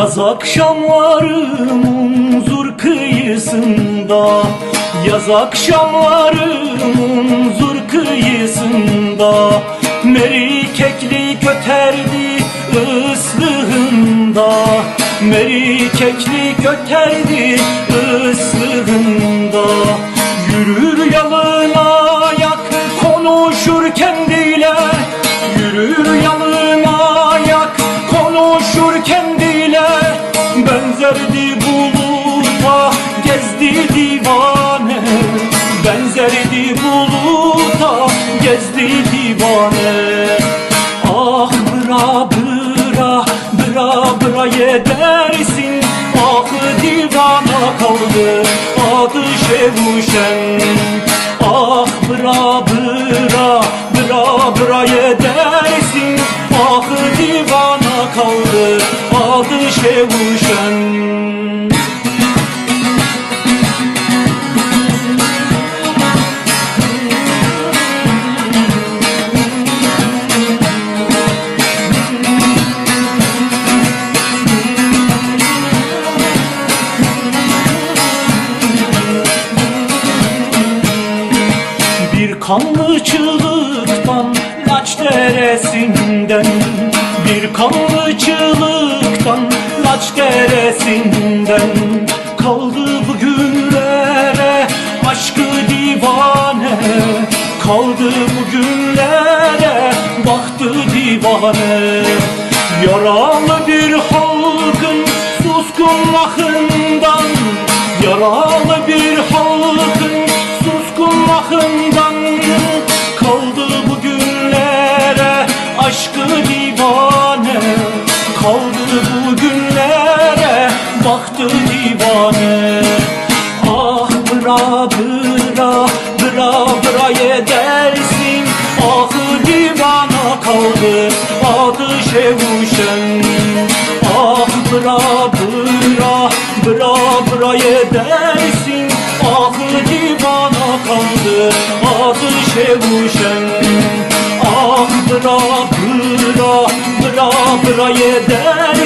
Yaz akşamları Munzur kıyısında, yaz akşamları Munzur kıyısında, meri keklik öterdi ıslığında, meri keklik öterdi ıslığında. Yürür yalın ayak konuşur kendiyle, yürür yalın ayak konuşur kendiyle. Benzerdi buluta gezdi divane, benzerdi buluta gezdi divane. Ah bıra bıra bıra bıra yedersin, ah divana kaldı adı Şevuşen. Ah bıra bıra bıra bıra yedersin, ah divana kaldı adı Şevuşen. Bir kanlı çığlıktan Laç deresinden, bir kanlı çığlıktan Laç deresinden kaldı bugünlere aşkı divane, kaldı bugünlere baktı divane. Yaralı bir halkın suskun ahından, yaralı bir halkın suskun ahından kaldı bugünlere aşkı divane, kaldı bugünlere baktı divane. Ah bıra bıra bıra bıra yedersin, ah divana kaldı adı Şevuşen. Ah bıra bıra bıra bıra yedersin, ah divana kaldı adı Şevuşen. Ah bıra bıra bıra bıra yedersin,